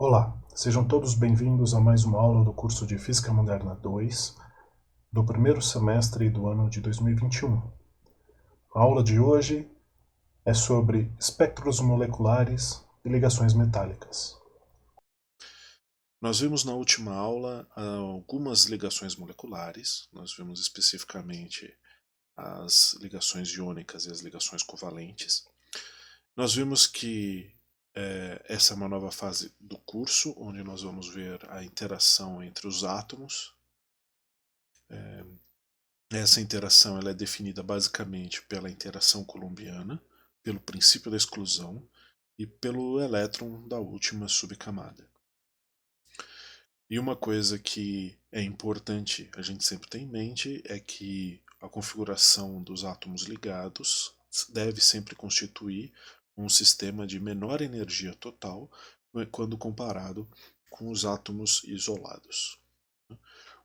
Olá, sejam todos bem-vindos a mais uma aula do curso de Física Moderna 2, do primeiro semestre do ano de 2021. A aula de hoje é sobre espectros moleculares e ligações metálicas. Nós vimos na última aula algumas ligações moleculares, nós vimos especificamente as ligações iônicas e as ligações covalentes. Nós vimos que essa é uma nova fase do curso, onde nós vamos ver a interação entre os átomos. Essa interação ela é definida basicamente pela interação coulombiana, pelo princípio da exclusão e pelo elétron da última subcamada. E uma coisa que é importante a gente sempre ter em mente é que a configuração dos átomos ligados deve sempre constituir um sistema de menor energia total quando comparado com os átomos isolados.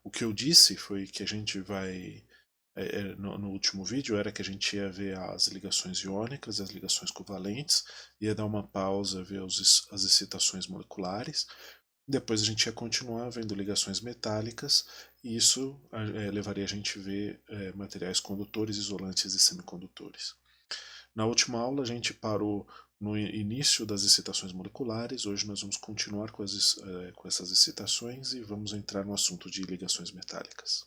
O que eu disse foi que a gente vai no último vídeo era que a gente ia ver as ligações iônicas e as ligações covalentes, ia dar uma pausa, ver as excitações moleculares. Depois a gente ia continuar vendo ligações metálicas e isso levaria a gente a ver materiais condutores, isolantes e semicondutores. Na última aula a gente parou no início das excitações moleculares, hoje nós vamos continuar com essas excitações e vamos entrar no assunto de ligações metálicas.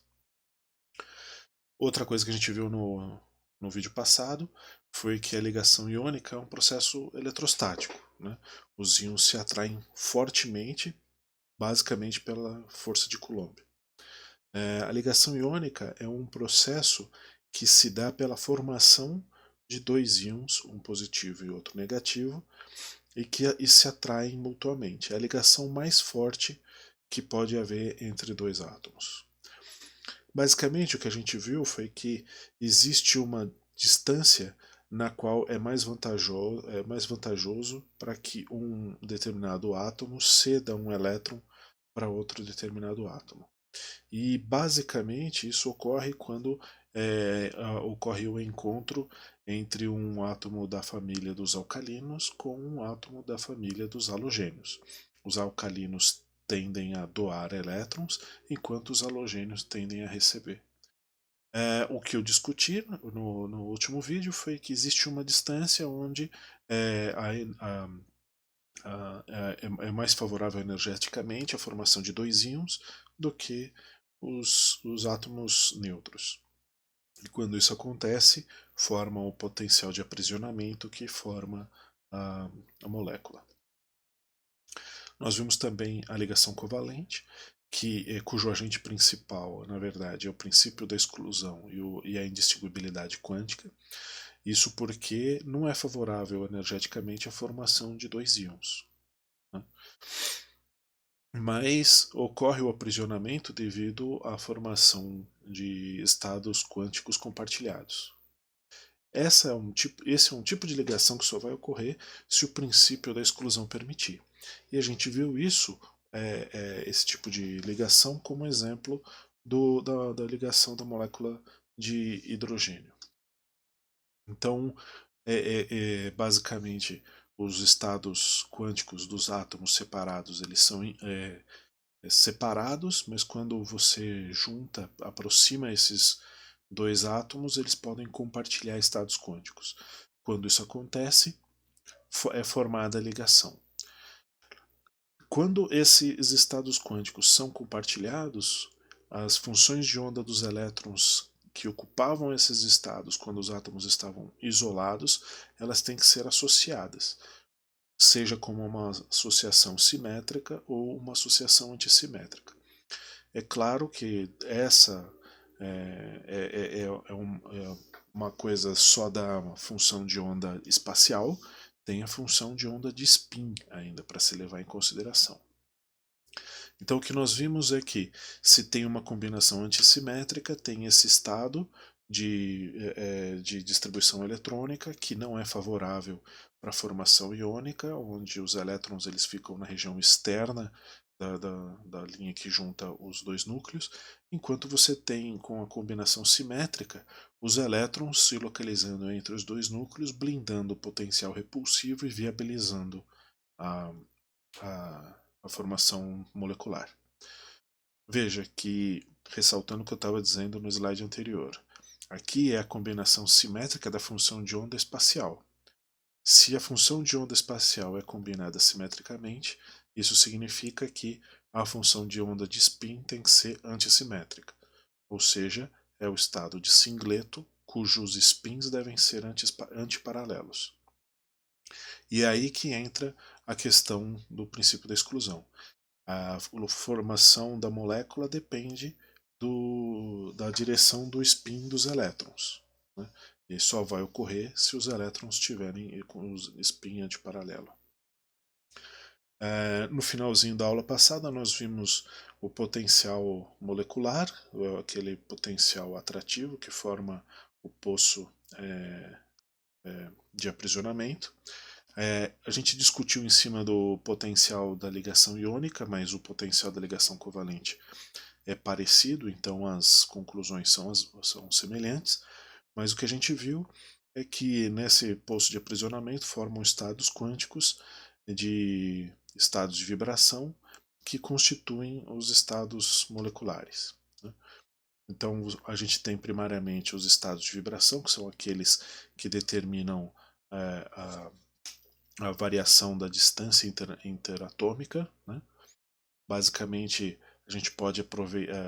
Outra coisa que a gente viu no vídeo passado foi que a ligação iônica é um processo eletrostático, né? Os íons se atraem fortemente, basicamente pela força de Coulomb. A ligação iônica é um processo que se dá pela formação de dois íons, um positivo e outro negativo, e se atraem mutuamente. É a ligação mais forte que pode haver entre dois átomos. Basicamente, o que a gente viu foi que existe uma distância na qual é mais vantajoso para que um determinado átomo ceda um elétron para outro determinado átomo. E basicamente isso ocorre quando ocorre o encontro entre um átomo da família dos alcalinos com um átomo da família dos halogênios. Os alcalinos tendem a doar elétrons, enquanto os halogênios tendem a receber. O que eu discuti no último vídeo foi que existe uma distância onde é, a, é mais favorável energeticamente a formação de dois íons do que os átomos neutros. E quando isso acontece, forma o potencial de aprisionamento que forma a molécula. Nós vimos também a ligação covalente, cujo agente principal, na verdade, é o princípio da exclusão e a indistinguibilidade quântica. Isso porque não é favorável energeticamente a formação de dois íons, né? Mas ocorre o aprisionamento devido à formação de estados quânticos compartilhados. Esse é um tipo de ligação que só vai ocorrer se o princípio da exclusão permitir. E a gente viu isso, esse tipo de ligação, como exemplo da ligação da molécula de hidrogênio. Então, basicamente, os estados quânticos dos átomos separados, eles são separados, mas quando você junta, aproxima esses dois átomos, eles podem compartilhar estados quânticos. Quando isso acontece, é formada a ligação. Quando esses estados quânticos são compartilhados, as funções de onda dos elétrons que ocupavam esses estados quando os átomos estavam isolados, elas têm que ser associadas, seja como uma associação simétrica ou uma associação antissimétrica. É claro que essa é uma coisa só da função de onda espacial, tem a função de onda de spin ainda para se levar em consideração. Então o que nós vimos é que se tem uma combinação antissimétrica, tem esse estado de distribuição eletrônica que não é favorável para a formação iônica, onde os elétrons eles ficam na região externa da linha que junta os dois núcleos, enquanto você tem com a combinação simétrica os elétrons se localizando entre os dois núcleos, blindando o potencial repulsivo e viabilizando a, a formação molecular. Veja que, ressaltando o que eu estava dizendo no slide anterior, aqui é a combinação simétrica da função de onda espacial. Se a função de onda espacial é combinada simetricamente, isso significa que a função de onda de spin tem que ser antissimétrica, ou seja, é o estado de singleto cujos spins devem ser antiparalelos. E é aí que entra a questão do princípio da exclusão. A formação da molécula depende da direção do spin dos elétrons, né? E só vai ocorrer se os elétrons estiverem com os spin antiparalelo. No finalzinho da aula passada nós vimos o potencial molecular, aquele potencial atrativo que forma o poço de aprisionamento. A gente discutiu em cima do potencial da ligação iônica, mas o potencial da ligação covalente é parecido, então as conclusões são semelhantes, mas o que a gente viu é que nesse poço de aprisionamento formam estados quânticos de estados de vibração que constituem os estados moleculares, né? Então a gente tem primariamente os estados de vibração, que são aqueles que determinam a variação da distância interatômica, né? Basicamente, a gente pode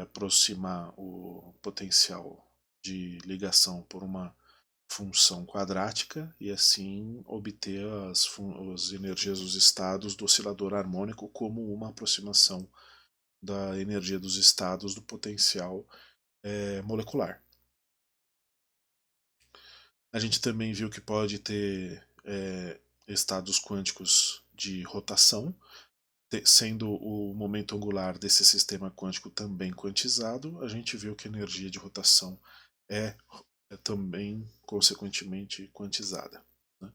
aproximar o potencial de ligação por uma função quadrática e assim obter as energias dos estados do oscilador harmônico como uma aproximação da energia dos estados do potencial molecular. A gente também viu que pode ter estados quânticos de rotação, sendo o momento angular desse sistema quântico também quantizado. A gente viu que a energia de rotação é também, consequentemente, quantizada, né?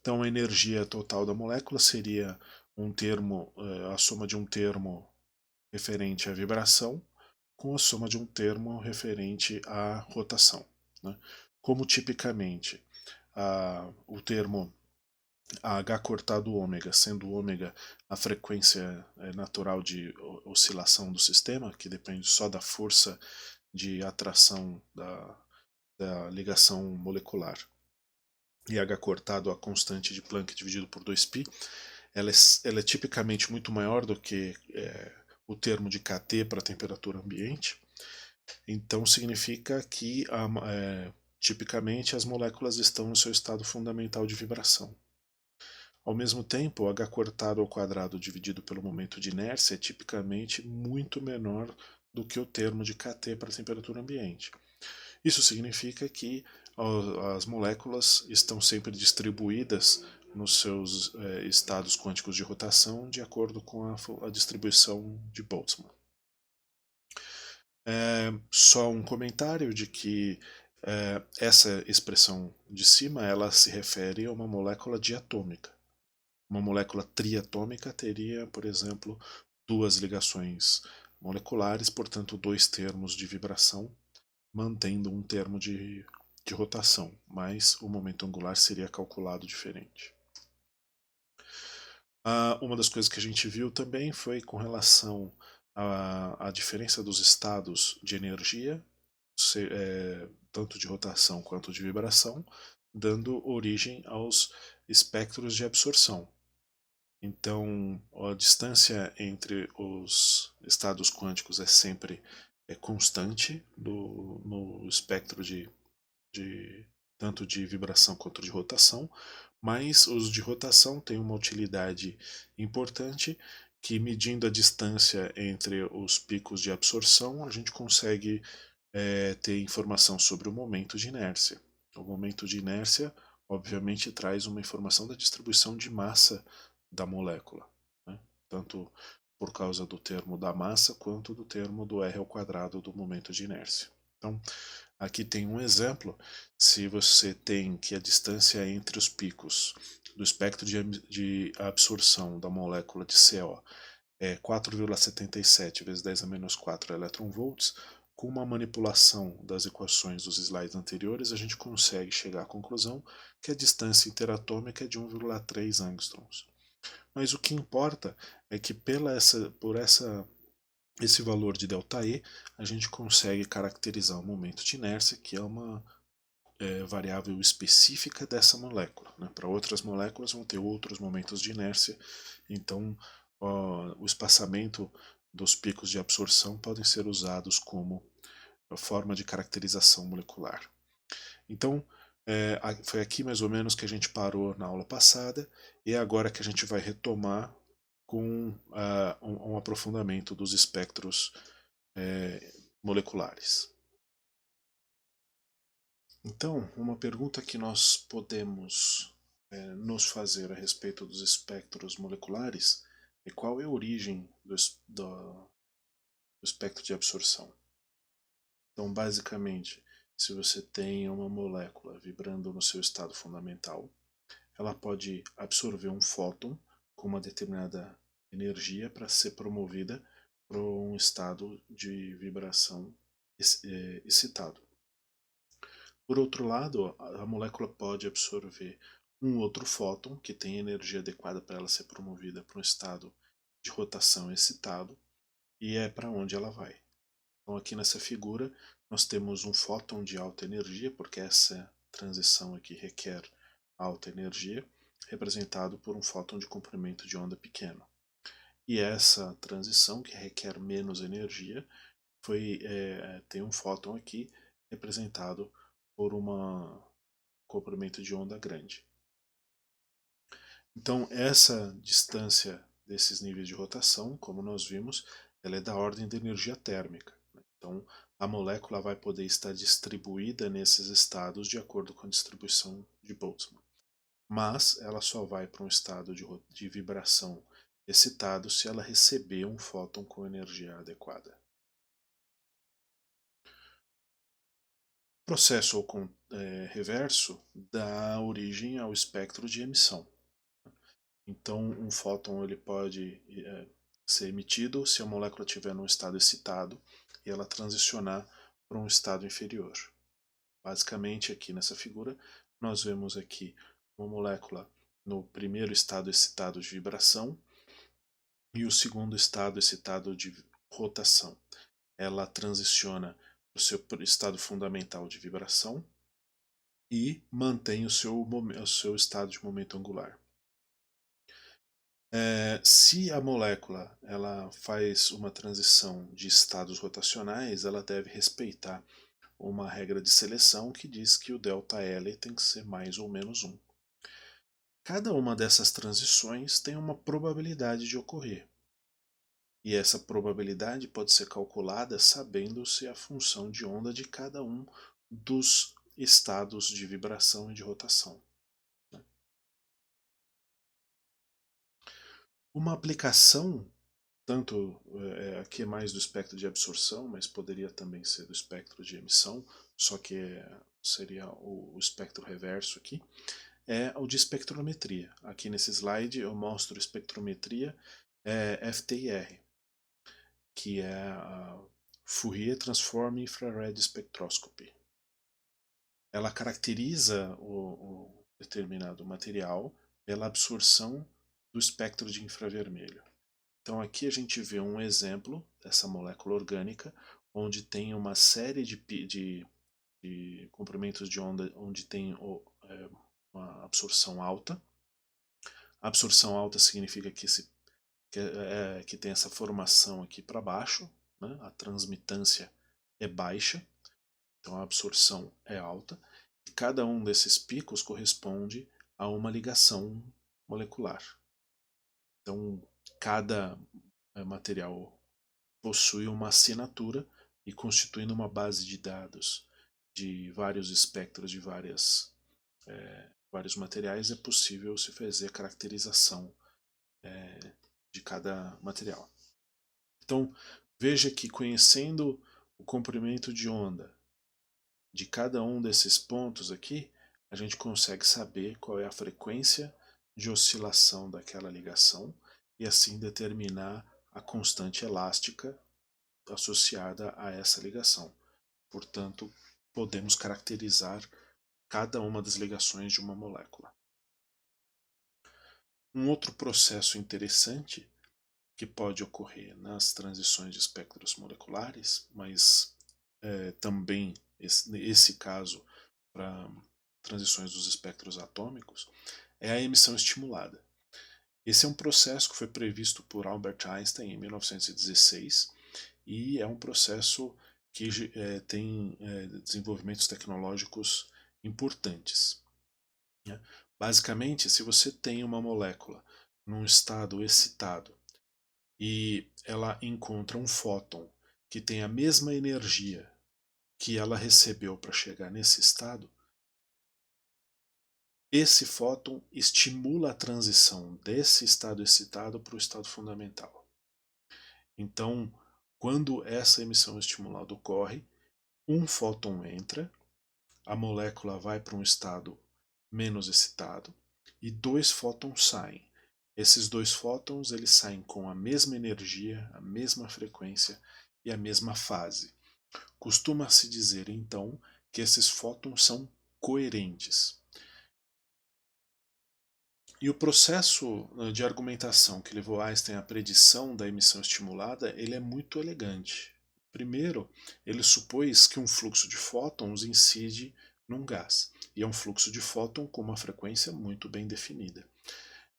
Então, a energia total da molécula seria um termo, a soma de um termo referente à vibração com a soma de um termo referente à rotação, né? Como tipicamente o termo H cortado ômega, sendo ômega a frequência natural de oscilação do sistema, que depende só da força de atração da ligação molecular, e H cortado a constante de Planck dividido por 2π, ela é tipicamente muito maior do que o termo de kT para a temperatura ambiente. Então significa que tipicamente as moléculas estão no seu estado fundamental de vibração. Ao mesmo tempo, o h cortado ao quadrado dividido pelo momento de inércia é tipicamente muito menor do que o termo de kT para a temperatura ambiente. Isso significa que as moléculas estão sempre distribuídas nos seus estados quânticos de rotação de acordo com a distribuição de Boltzmann. Só um comentário de que essa expressão de cima ela se refere a uma molécula diatômica. Uma molécula triatômica teria, por exemplo, duas ligações moleculares, portanto, dois termos de vibração, mantendo um termo de rotação, mas o momento angular seria calculado diferente. Uma das coisas que a gente viu também foi com relação à diferença dos estados de energia, tanto de rotação quanto de vibração, dando origem aos espectros de absorção. Então, a distância entre os estados quânticos é sempre constante no espectro tanto de vibração quanto de rotação, mas os de rotação têm uma utilidade importante que, medindo a distância entre os picos de absorção, a gente consegue ter informação sobre o momento de inércia. O momento de inércia, obviamente, traz uma informação da distribuição de massa da molécula, né? Tanto por causa do termo da massa quanto do termo do r ao quadrado do momento de inércia. Então, aqui tem um exemplo. Se você tem que a distância entre os picos do espectro de absorção da molécula de CO é 4,77 vezes 10 a menos 4 elétron-volts, com uma manipulação das equações dos slides anteriores, a gente consegue chegar à conclusão que a distância interatômica é de 1,3 angstroms. Mas o que importa é que esse valor de ΔE, a gente consegue caracterizar o momento de inércia, que é uma variável específica dessa molécula. Né? Para outras moléculas vão ter outros momentos de inércia, então o espaçamento dos picos de absorção podem ser usados como forma de caracterização molecular. Então, foi aqui mais ou menos que a gente parou na aula passada, e é agora que a gente vai retomar com um aprofundamento dos espectros moleculares. Então, uma pergunta que nós podemos nos fazer a respeito dos espectros moleculares é qual é a origem do espectro de absorção. Então, basicamente, se você tem uma molécula vibrando no seu estado fundamental, ela pode absorver um fóton com uma determinada energia para ser promovida para um estado de vibração excitado. Por outro lado, a molécula pode absorver um outro fóton que tem energia adequada para ela ser promovida para um estado de rotação excitado, e é para onde ela vai. Então aqui nessa figura nós temos um fóton de alta energia, porque essa transição aqui requer alta energia, representado por um fóton de comprimento de onda pequeno. E essa transição, que requer menos energia, tem um fóton aqui representado por um comprimento de onda grande. Então essa distância desses níveis de rotação, como nós vimos, ela é da ordem da energia térmica. Então a molécula vai poder estar distribuída nesses estados de acordo com a distribuição de Boltzmann. Mas ela só vai para um estado de vibração excitado se ela receber um fóton com energia adequada. Processo reverso dá origem ao espectro de emissão. Então, um fóton ele pode ser emitido se a molécula estiver num estado excitado e ela transicionar para um estado inferior. Basicamente, aqui nessa figura, nós vemos aqui uma molécula no primeiro estado excitado de vibração e o segundo estado excitado de rotação. Ela transiciona para o seu estado fundamental de vibração e mantém o seu estado de momento angular. Se a molécula ela faz uma transição de estados rotacionais, ela deve respeitar uma regra de seleção que diz que o ΔL tem que ser mais ou menos 1. Cada uma dessas transições tem uma probabilidade de ocorrer. E essa probabilidade pode ser calculada sabendo-se a função de onda de cada um dos estados de vibração e de rotação. Uma aplicação, tanto aqui é mais do espectro de absorção, mas poderia também ser do espectro de emissão, só que seria o espectro reverso aqui, é o de espectrometria. Aqui nesse slide eu mostro espectrometria FTIR, que é a Fourier Transform Infrared Spectroscopy. Ela caracteriza o determinado material pela absorção do espectro de infravermelho. Então aqui a gente vê um exemplo dessa molécula orgânica, onde tem uma série de comprimentos de onda onde tem uma absorção alta. A absorção alta significa que tem essa formação aqui para baixo, né? A transmitância é baixa, então a absorção é alta, e cada um desses picos corresponde a uma ligação molecular. Então cada material possui uma assinatura e, constituindo uma base de dados de vários espectros de vários materiais, é possível se fazer a caracterização de cada material. Então, veja que conhecendo o comprimento de onda de cada um desses pontos aqui, a gente consegue saber qual é a frequência de oscilação daquela ligação e assim determinar a constante elástica associada a essa ligação. Portanto, podemos caracterizar cada uma das ligações de uma molécula. Um outro processo interessante que pode ocorrer nas transições de espectros moleculares, mas também esse caso para transições dos espectros atômicos, é a emissão estimulada. Esse é um processo que foi previsto por Albert Einstein em 1916 e é um processo que tem desenvolvimentos tecnológicos importantes. Né? Basicamente, se você tem uma molécula num estado excitado e ela encontra um fóton que tem a mesma energia que ela recebeu para chegar nesse estado, esse fóton estimula a transição desse estado excitado para o estado fundamental. Então, quando essa emissão estimulada ocorre, um fóton entra, a molécula vai para um estado menos excitado e dois fótons saem. Esses dois fótons eles saem com a mesma energia, a mesma frequência e a mesma fase. Costuma-se dizer então que esses fótons são coerentes. E o processo de argumentação que levou Einstein à predição da emissão estimulada, ele é muito elegante. Primeiro, ele supôs que um fluxo de fótons incide num gás, e é um fluxo de fóton com uma frequência muito bem definida.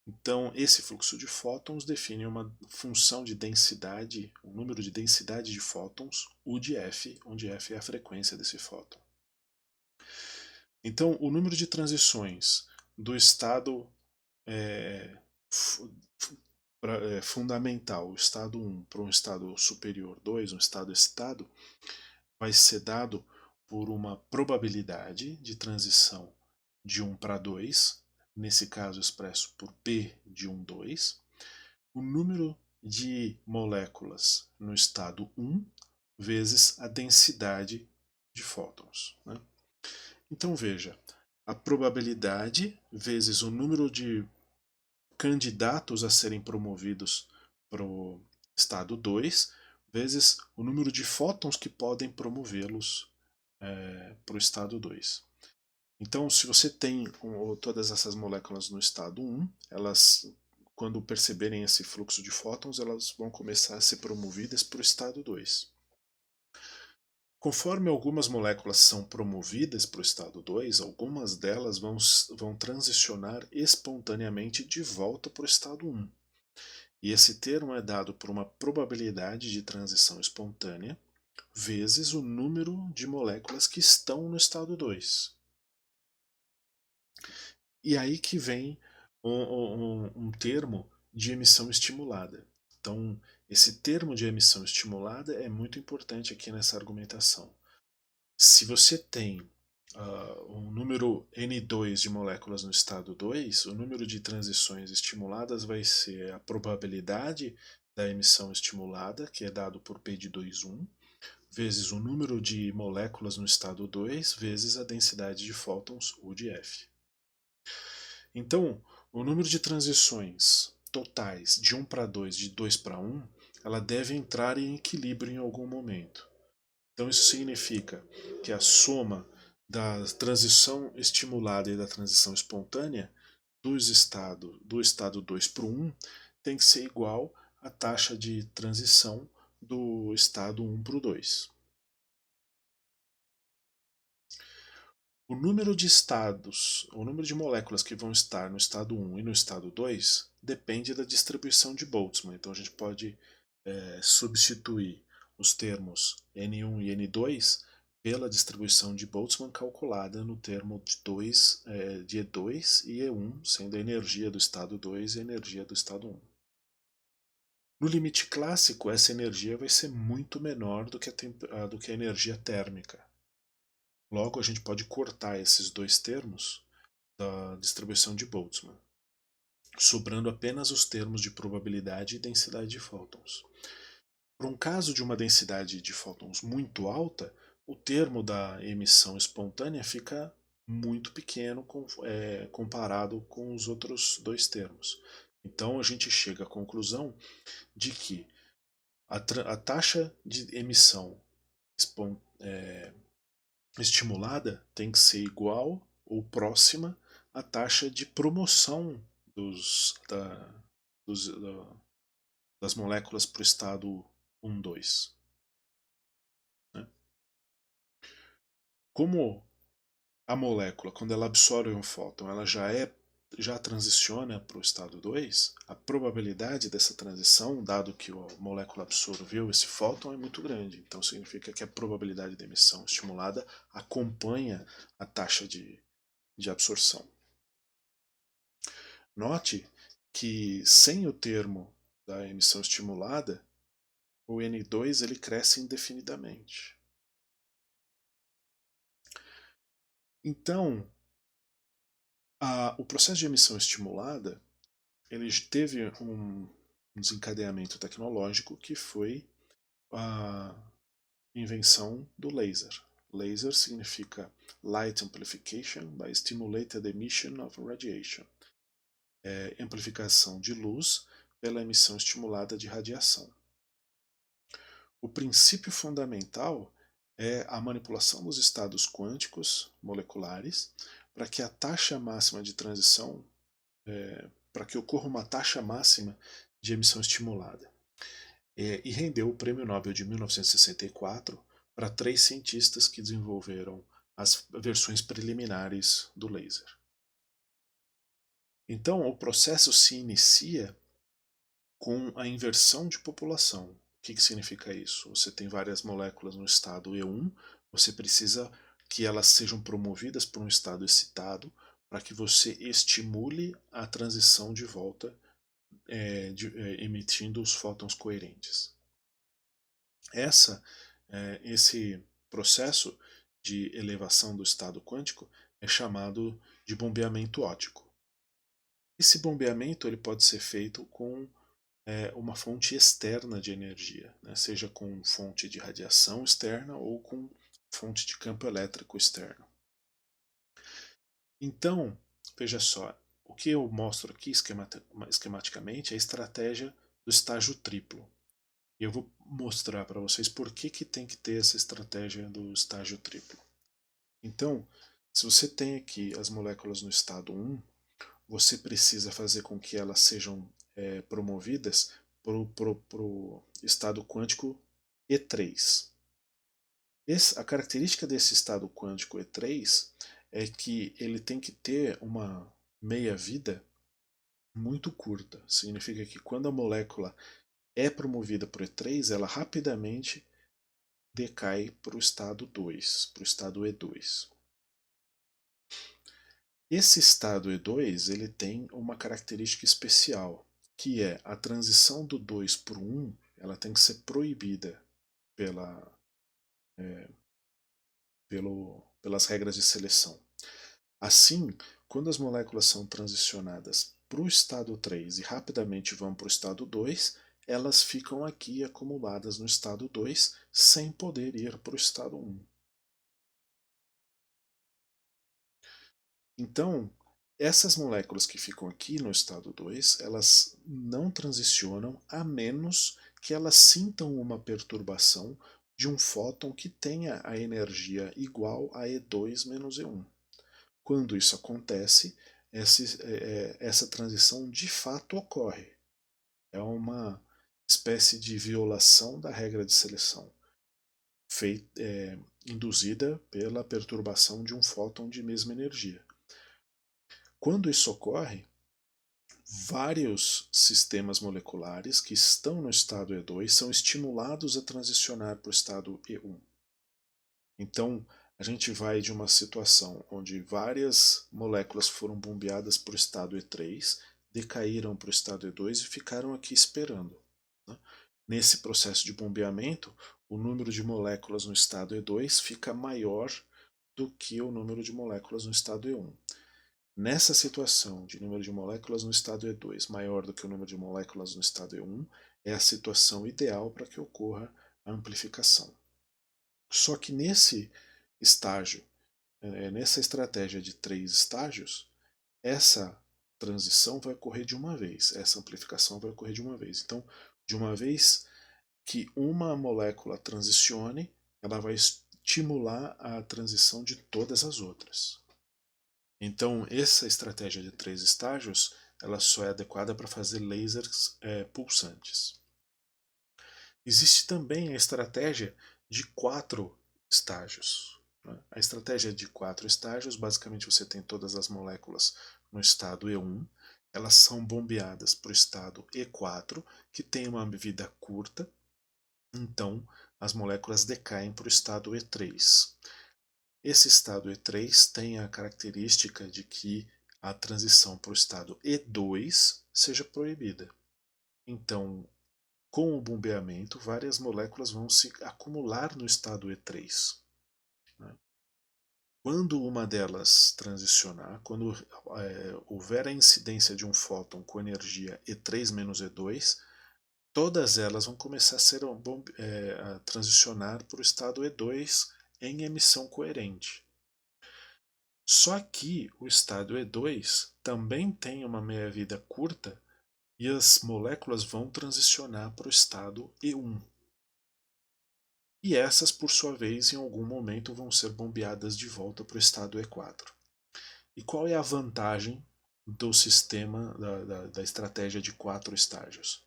Então, esse fluxo de fótons define uma função de densidade, um número de densidade de fótons, U de F, onde F é a frequência desse fóton. Então, o número de transições do estado fundamental, o estado 1 para um estado superior 2, um estado excitado, vai ser dado por uma probabilidade de transição de 1 para 2, nesse caso expresso por P de 1, 2, o número de moléculas no estado 1 vezes a densidade de fótons. Né? Então veja, a probabilidade vezes o número de candidatos a serem promovidos para o estado 2, vezes o número de fótons que podem promovê-los para o estado 2. Então, se você tem todas essas moléculas no estado 1, elas, quando perceberem esse fluxo de fótons, elas vão começar a ser promovidas para o estado 2. Conforme algumas moléculas são promovidas para o estado 2, algumas delas vão transicionar espontaneamente de volta para o estado 1. E esse termo é dado por uma probabilidade de transição espontânea vezes o número de moléculas que estão no estado 2. E aí que vem um termo de emissão estimulada. Então, esse termo de emissão estimulada é muito importante aqui nessa argumentação. Se você tem um número N2 de moléculas no estado 2, o número de transições estimuladas vai ser a probabilidade da emissão estimulada, que é dado por P de 2,1, vezes o número de moléculas no estado 2, vezes a densidade de fótons, U de F. Então, o número de transições totais de 1 para 2, de 2 para 1, ela deve entrar em equilíbrio em algum momento. Então isso significa que a soma da transição estimulada e da transição espontânea do estado 2 para o 1 tem que ser igual à taxa de transição do estado 1 para o 2. O número de estados, o número de moléculas que vão estar no estado 1 e no estado 2 depende da distribuição de Boltzmann. Então a gente pode substituir os termos N1 e N2 pela distribuição de Boltzmann calculada no termo de E2 e E1, sendo a energia do estado 2 e a energia do estado 1. No limite clássico, essa energia vai ser muito menor do que a energia térmica. Logo, a gente pode cortar esses dois termos da distribuição de Boltzmann, sobrando apenas os termos de probabilidade e densidade de fótons. Para um caso de uma densidade de fótons muito alta, o termo da emissão espontânea fica muito pequeno comparado com os outros dois termos. Então a gente chega à conclusão de que a taxa de emissão estimulada tem que ser igual ou próxima à taxa de promoção das moléculas para o estado 1, 2. Né? Como a molécula, quando ela absorve um fóton, ela já transiciona para o estado 2, a probabilidade dessa transição, dado que a molécula absorveu esse fóton, é muito grande. Então significa que a probabilidade de emissão estimulada acompanha a taxa de absorção. Note que sem o termo da emissão estimulada, o N2 ele cresce indefinidamente. Então, o processo de emissão estimulada ele teve um desencadeamento tecnológico que foi a invenção do laser. Laser significa Light Amplification by Stimulated Emission of Radiation. Amplificação de luz pela emissão estimulada de radiação. O princípio fundamental é a manipulação dos estados quânticos moleculares para que a taxa máxima de transição, para que ocorra uma taxa máxima de emissão estimulada. E rendeu o Prêmio Nobel de 1964 para 3 cientistas que desenvolveram as versões preliminares do laser. Então, o processo se inicia com a inversão de população. O que significa isso? Você tem várias moléculas no estado E1, você precisa que elas sejam promovidas para um estado excitado para que você estimule a transição de volta, emitindo os fótons coerentes. Esse processo de elevação do estado quântico é chamado de bombeamento óptico. Esse bombeamento ele pode ser feito com uma fonte externa de energia, né? Seja com fonte de radiação externa ou com fonte de campo elétrico externo. Então, veja só, o que eu mostro aqui esquematicamente é a estratégia do estágio triplo. E eu vou mostrar para vocês por que tem que ter essa estratégia do estágio triplo. Então, se você tem aqui as moléculas no estado 1, você precisa fazer com que elas sejam promovidas para o estado quântico E3. A característica desse estado quântico E3 é que ele tem que ter uma meia-vida muito curta. Significa que quando a molécula é promovida para o E3, ela rapidamente decai para o estado 2, para o estado E2. Esse estado E2 ele tem uma característica especial, que é a transição do 2 para o 1, ela tem que ser proibida pelas regras de seleção. Assim, quando as moléculas são transicionadas para o estado 3 e rapidamente vão para o estado 2, elas ficam aqui acumuladas no estado 2 sem poder ir para o estado 1. Então, essas moléculas que ficam aqui no estado 2, elas não transicionam a menos que elas sintam uma perturbação de um fóton que tenha a energia igual a E2 menos E1. Quando isso acontece, essa transição de fato ocorre. É uma espécie de violação da regra de seleção, induzida pela perturbação de um fóton de mesma energia. Quando isso ocorre, vários sistemas moleculares que estão no estado E2 são estimulados a transicionar para o estado E1. Então, a gente vai de uma situação onde várias moléculas foram bombeadas para o estado E3, decaíram para o estado E2 e ficaram aqui esperando. Né? Nesse processo de bombeamento, o número de moléculas no estado E2 fica maior do que o número de moléculas no estado E1. Nessa situação de número de moléculas no estado E2 maior do que o número de moléculas no estado E1, é a situação ideal para que ocorra a amplificação. Só que nesse estágio, nessa estratégia de 3 estágios, essa transição vai ocorrer de uma vez, essa amplificação vai ocorrer de uma vez. Então, de uma vez que uma molécula transicione, ela vai estimular a transição de todas as outras. Então, essa estratégia de 3 estágios ela só é adequada para fazer lasers pulsantes. Existe também a estratégia de 4 estágios. A estratégia de 4 estágios, basicamente você tem todas as moléculas no estado E1, elas são bombeadas para o estado E4, que tem uma vida curta, então as moléculas decaem para o estado E3. Esse estado E3 tem a característica de que a transição para o estado E2 seja proibida. Então, com o bombeamento, várias moléculas vão se acumular no estado E3. Quando uma delas transicionar, quando houver a incidência de um fóton com energia E3 menos E2, todas elas vão começar a transicionar para o estado E2 em emissão coerente. Só que o estado E2 também tem uma meia-vida curta e as moléculas vão transicionar para o estado E1. E essas, por sua vez, em algum momento vão ser bombeadas de volta para o estado E4. E qual é a vantagem do sistema, da estratégia de 4 estágios?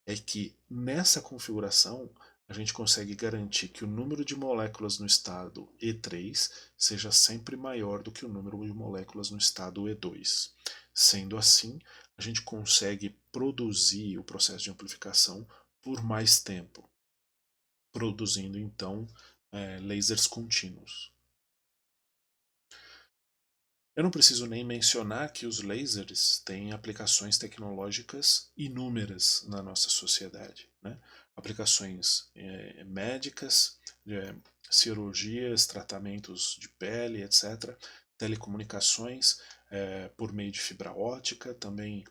É que nessa configuração a gente consegue garantir que o número de moléculas no estado E3 seja sempre maior do que o número de moléculas no estado E2. Sendo assim, a gente consegue produzir o processo de amplificação por mais tempo, produzindo então lasers contínuos. Eu não preciso nem mencionar que os lasers têm aplicações tecnológicas inúmeras na nossa sociedade, né? Aplicações médicas, cirurgias, tratamentos de pele, etc. Telecomunicações por meio de fibra ótica, também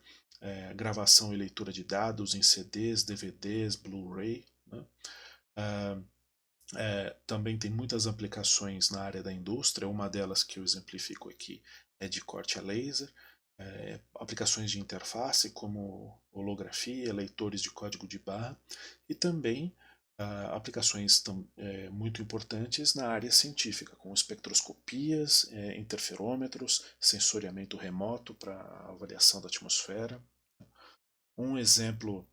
gravação e leitura de dados em CDs, DVDs, Blu-ray, né? Também tem muitas aplicações na área da indústria, uma delas que eu exemplifico aqui é de corte a laser, aplicações de interface como holografia, leitores de código de barra e também aplicações muito importantes na área científica, como espectroscopias, interferômetros, sensoriamento remoto para avaliação da atmosfera. Um exemplo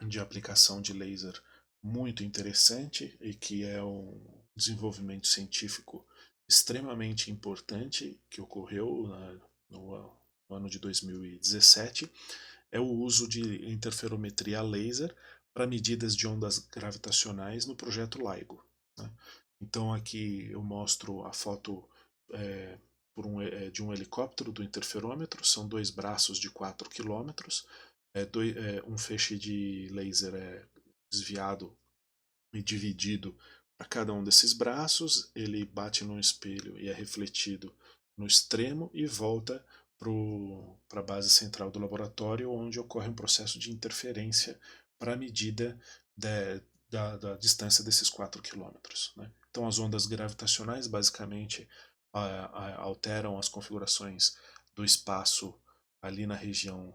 de aplicação de laser muito interessante e que é um desenvolvimento científico extremamente importante que ocorreu no ano de 2017 é o uso de interferometria laser para medidas de ondas gravitacionais no projeto LIGO, né? Então aqui eu mostro a foto de um helicóptero do interferômetro, são 2 braços de 4 quilômetros, um feixe de laser desviado e dividido para cada um desses braços, ele bate num espelho e é refletido no extremo e volta para a base central do laboratório, onde ocorre um processo de interferência para a medida da distância desses 4 quilômetros, né? Então as ondas gravitacionais basicamente alteram as configurações do espaço ali na região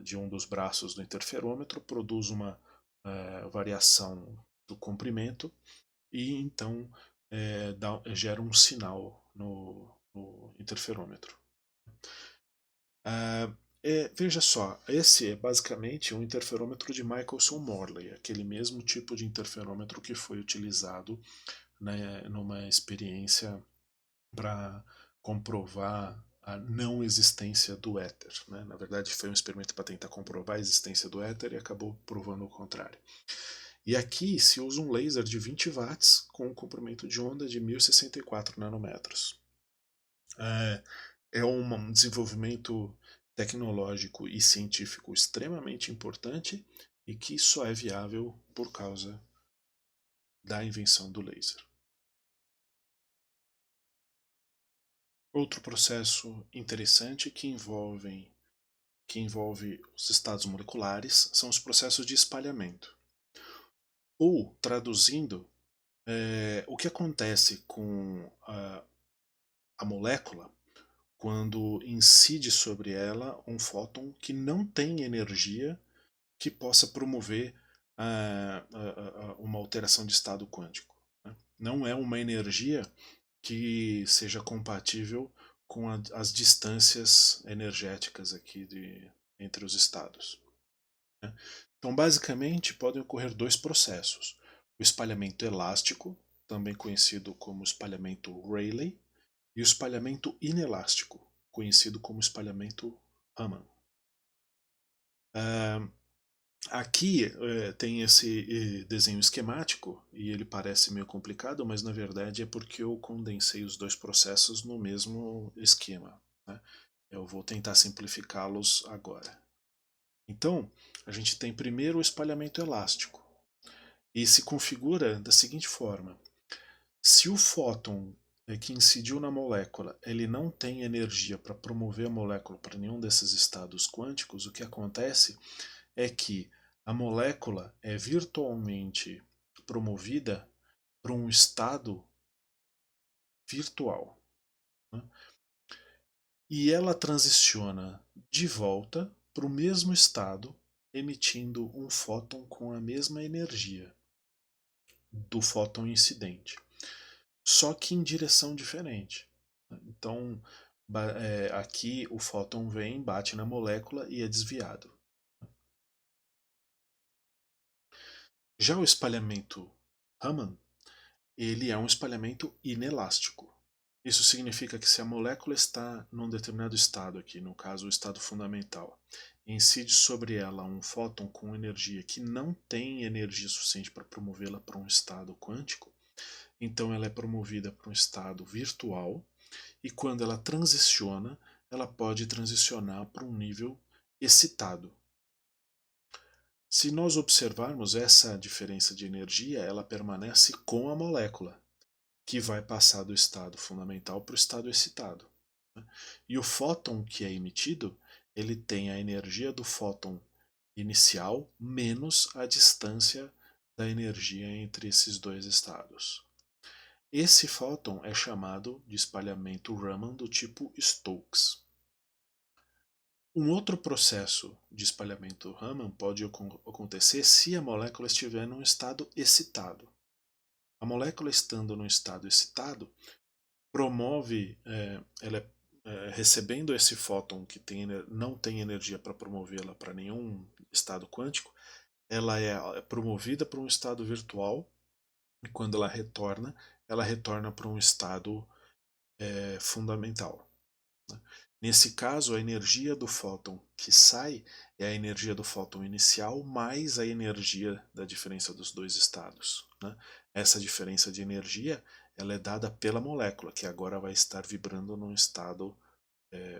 de um dos braços do interferômetro, produz uma variação do comprimento e então gera um sinal no interferômetro. Veja só, esse é basicamente um interferômetro de Michelson-Morley, aquele mesmo tipo de interferômetro que foi utilizado, né, numa experiência para comprovar a não existência do éter, né? Na verdade, foi um experimento para tentar comprovar a existência do éter e acabou provando o contrário. E aqui se usa um laser de 20 watts com um comprimento de onda de 1064 nanômetros. É um desenvolvimento tecnológico e científico extremamente importante e que só é viável por causa da invenção do laser. Outro processo interessante que envolve os estados moleculares são os processos de espalhamento. Ou, traduzindo, o que acontece com a molécula quando incide sobre ela um fóton que não tem energia que possa promover uma alteração de estado quântico, né? Não é uma energia que seja compatível com as distâncias energéticas aqui entre os estados. Então, basicamente, podem ocorrer dois processos: o espalhamento elástico, também conhecido como espalhamento Rayleigh, e o espalhamento inelástico, conhecido como espalhamento Raman. Aqui tem esse desenho esquemático, e ele parece meio complicado, mas na verdade é porque eu condensei os dois processos no mesmo esquema. Né? Eu vou tentar simplificá-los agora. Então, a gente tem primeiro o espalhamento elástico, e se configura da seguinte forma: se o fóton que incidiu na molécula ele não tem energia para promover a molécula para nenhum desses estados quânticos, o que acontece é que a molécula é virtualmente promovida para um estado virtual. Né? E ela transiciona de volta para o mesmo estado, emitindo um fóton com a mesma energia do fóton incidente, só que em direção diferente. Então, aqui o fóton vem, bate na molécula e é desviado. Já o espalhamento Raman, ele é um espalhamento inelástico. Isso significa que se a molécula está num determinado estado aqui, no caso o estado fundamental, e incide sobre ela um fóton com energia que não tem energia suficiente para promovê-la para um estado quântico, então ela é promovida para um estado virtual, e quando ela transiciona, ela pode transicionar para um nível excitado. Se nós observarmos essa diferença de energia, ela permanece com a molécula, que vai passar do estado fundamental para o estado excitado. E o fóton que é emitido, ele tem a energia do fóton inicial menos a distância da energia entre esses dois estados. Esse fóton é chamado de espalhamento Raman do tipo Stokes. Um outro processo de espalhamento Raman pode acontecer se a molécula estiver num estado excitado. A molécula estando num estado excitado, promove, recebendo esse fóton que não tem energia para promovê-la para nenhum estado quântico, ela é promovida para um estado virtual, e quando ela retorna para um estado fundamental. Né? Nesse caso, a energia do fóton que sai é a energia do fóton inicial mais a energia da diferença dos dois estados. Né? Essa diferença de energia ela é dada pela molécula, que agora vai estar vibrando num estado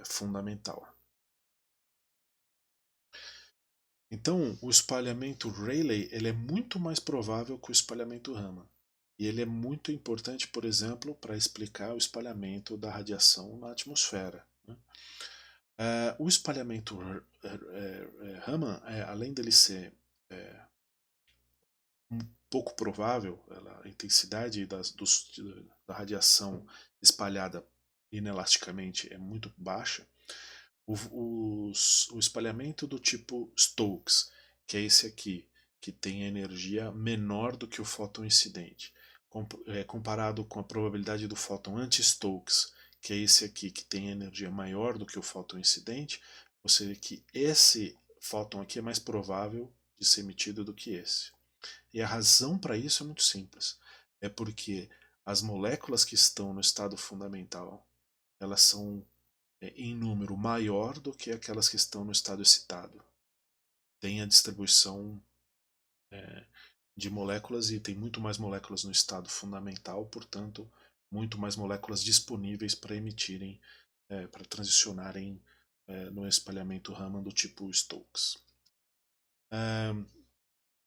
fundamental. Então, o espalhamento Rayleigh ele é muito mais provável que o espalhamento Raman. E ele é muito importante, por exemplo, para explicar o espalhamento da radiação na atmosfera. Né? O espalhamento Raman, além dele ser um pouco provável, a intensidade da radiação espalhada inelasticamente é muito baixa, o espalhamento do tipo Stokes, que é esse aqui, que tem energia menor do que o fóton incidente, comparado com a probabilidade do fóton anti-Stokes, que é esse aqui, que tem energia maior do que o fóton incidente, ou seja, que esse fóton aqui é mais provável de ser emitido do que esse. E a razão para isso é muito simples. É porque as moléculas que estão no estado fundamental, elas são em número maior do que aquelas que estão no estado excitado. Tem a distribuição de moléculas e tem muito mais moléculas no estado fundamental, portanto, muito mais moléculas disponíveis para emitirem, para transicionarem no espalhamento Raman do tipo Stokes.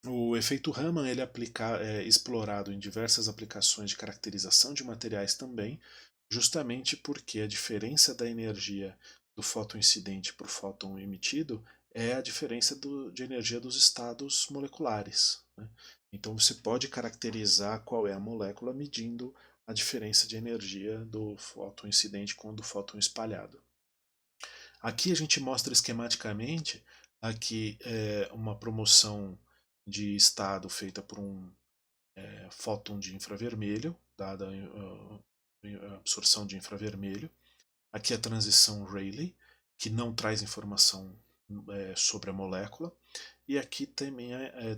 O efeito Raman ele é explorado em diversas aplicações de caracterização de materiais também, justamente porque a diferença da energia do fóton incidente para o fóton emitido é a diferença de energia dos estados moleculares. Né? Então você pode caracterizar qual é a molécula medindo a diferença de energia do fóton incidente com o do fóton espalhado. Aqui a gente mostra esquematicamente aqui uma promoção de estado feita por um fóton de infravermelho, dada a absorção de infravermelho. Aqui a transição Rayleigh, que não traz informação sobre a molécula. E aqui também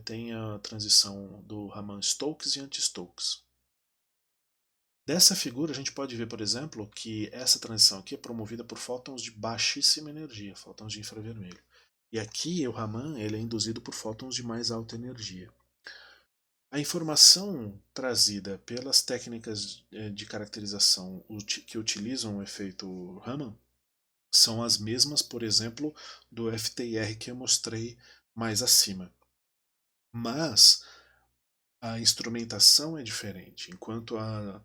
tem a transição do Raman-Stokes e anti-Stokes. Dessa figura a gente pode ver, por exemplo, que essa transição aqui é promovida por fótons de baixíssima energia, fótons de infravermelho. E aqui o Raman ele é induzido por fótons de mais alta energia. A informação trazida pelas técnicas de caracterização que utilizam o efeito Raman são as mesmas, por exemplo, do FTIR que eu mostrei mais acima. Mas a instrumentação é diferente. Enquanto a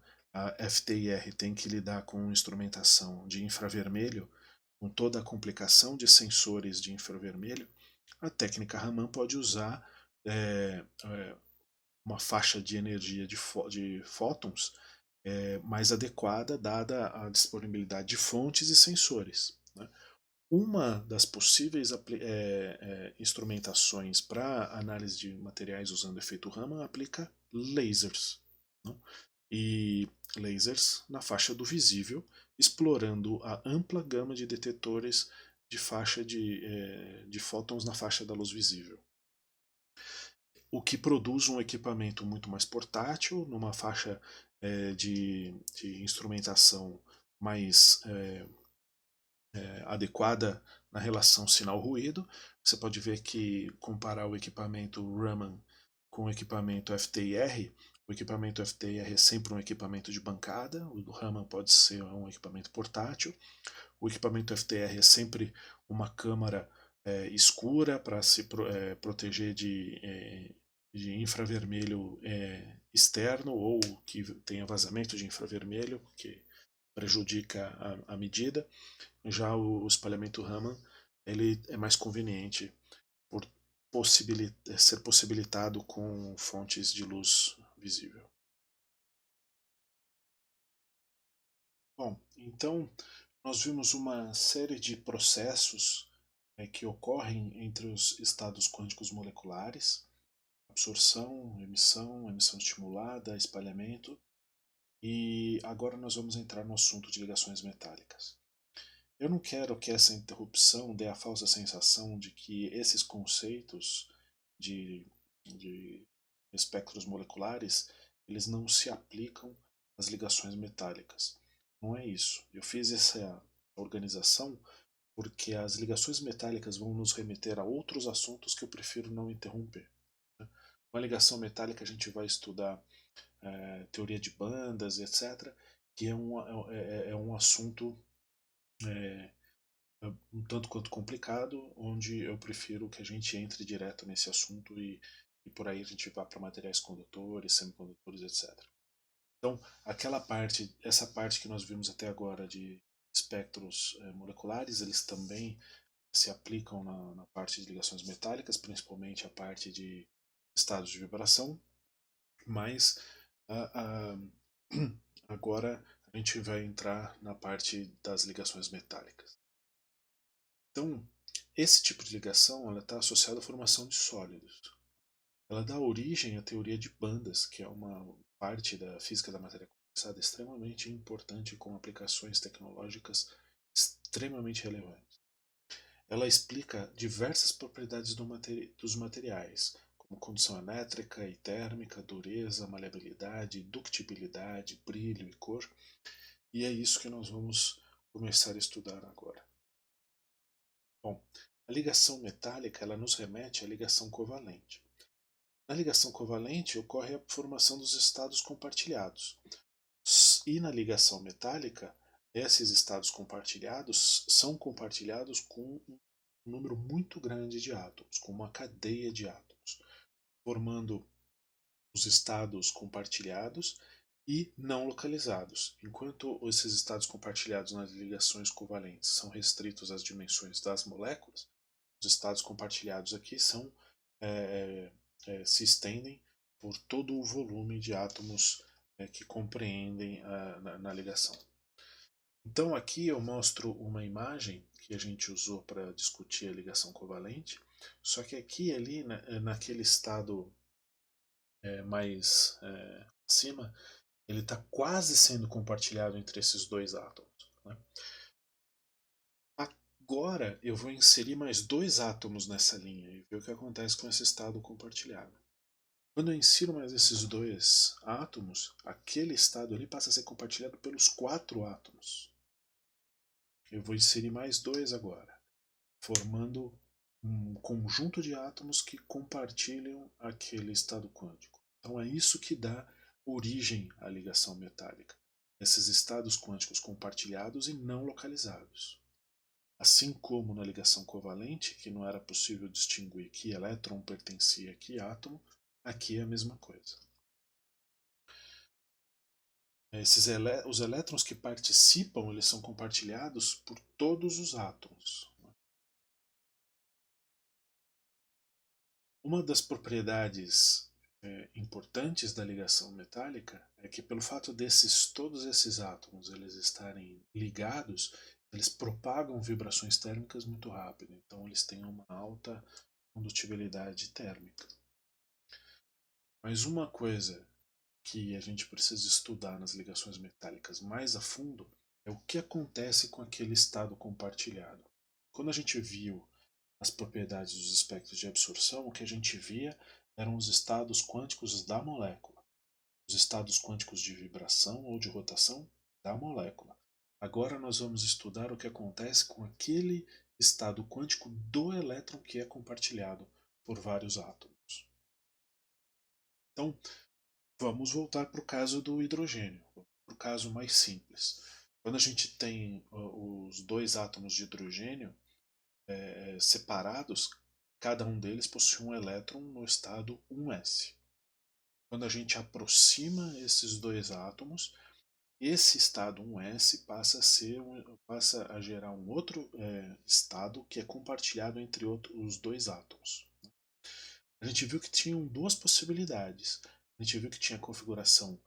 FTIR tem que lidar com instrumentação de infravermelho, com toda a complicação de sensores de infravermelho, a técnica Raman pode usar uma faixa de energia de fótons mais adequada, dada a disponibilidade de fontes e sensores. Né? Uma das possíveis instrumentações para análise de materiais usando efeito Raman aplica lasers. Né? E lasers na faixa do visível, explorando a ampla gama de detetores de faixa de fótons na faixa da luz visível. O que produz um equipamento muito mais portátil, numa faixa de instrumentação mais adequada na relação sinal-ruído. Você pode ver que comparar o equipamento Raman com o equipamento FTIR, o equipamento FTIR é sempre um equipamento de bancada, o do Raman pode ser um equipamento portátil, o equipamento FTIR é sempre uma câmara escura para se proteger de infravermelho externo ou que tenha vazamento de infravermelho, que prejudica a medida. Já o espalhamento Raman ele é mais conveniente por ser possibilitado com fontes de luz visível. Bom, então nós vimos uma série de processos que ocorrem entre os estados quânticos moleculares: absorção, emissão estimulada, espalhamento, e agora nós vamos entrar no assunto de ligações metálicas. Eu não quero que essa interrupção dê a falsa sensação de que esses conceitos de espectros moleculares eles não se aplicam às ligações metálicas. Não é isso. Eu fiz essa organização porque as ligações metálicas vão nos remeter a outros assuntos que eu prefiro não interromper. Uma ligação metálica a gente vai estudar teoria de bandas, etc., que é um assunto um tanto quanto complicado, onde eu prefiro que a gente entre direto nesse assunto e por aí a gente vá para materiais condutores, semicondutores, etc. Então, essa parte que nós vimos até agora de espectros moleculares, eles também se aplicam na parte de ligações metálicas, principalmente a parte de estados de vibração, mas agora a gente vai entrar na parte das ligações metálicas. Então, esse tipo de ligação está associada à formação de sólidos. Ela dá origem à teoria de bandas, que é uma parte da física da matéria condensada extremamente importante com aplicações tecnológicas extremamente relevantes. Ela explica diversas propriedades dos materiais, como condução elétrica e térmica, dureza, maleabilidade, ductibilidade, brilho e cor, e é isso que nós vamos começar a estudar agora. Bom, a ligação metálica ela nos remete à ligação covalente. Na ligação covalente ocorre a formação dos estados compartilhados. E na ligação metálica, esses estados compartilhados são compartilhados com um número muito grande de átomos, com uma cadeia de átomos, formando os estados compartilhados e não localizados. Enquanto esses estados compartilhados nas ligações covalentes são restritos às dimensões das moléculas, os estados compartilhados aqui se estendem por todo o volume de átomos que compreendem na ligação. Então aqui eu mostro uma imagem que a gente usou para discutir a ligação covalente, só que aqui ali naquele estado mais acima, ele está quase sendo compartilhado entre esses dois átomos. Né? Agora eu vou inserir mais 2 átomos nessa linha e ver o que acontece com esse estado compartilhado. Quando eu insiro mais esses 2 átomos, aquele estado ali passa a ser compartilhado pelos 4 átomos. Eu vou inserir mais 2 agora, formando um conjunto de átomos que compartilham aquele estado quântico. Então é isso que dá origem à ligação metálica. Esses estados quânticos compartilhados e não localizados. Assim como na ligação covalente, que não era possível distinguir que elétron pertencia a que átomo, aqui é a mesma coisa. Os elétrons que participam, eles são compartilhados por todos os átomos. Uma das propriedades importantes da ligação metálica é que, pelo fato todos esses átomos eles estarem ligados, eles propagam vibrações térmicas muito rápido, então eles têm uma alta condutibilidade térmica. Mas uma coisa que a gente precisa estudar nas ligações metálicas mais a fundo é o que acontece com aquele estado compartilhado. Quando a gente viu as propriedades dos espectros de absorção, o que a gente via eram os estados quânticos da molécula, os estados quânticos de vibração ou de rotação da molécula. Agora nós vamos estudar o que acontece com aquele estado quântico do elétron que é compartilhado por vários átomos. Então, vamos voltar para o caso do hidrogênio, para o caso mais simples. Quando a gente tem os 2 átomos de hidrogênio separados, cada um deles possui um elétron no estado 1s. Quando a gente aproxima esses 2 átomos, esse estado 1s passa a gerar um outro estado que é compartilhado entre os 2 átomos. A gente viu que tinham 2 possibilidades. A gente viu que tinha a configuração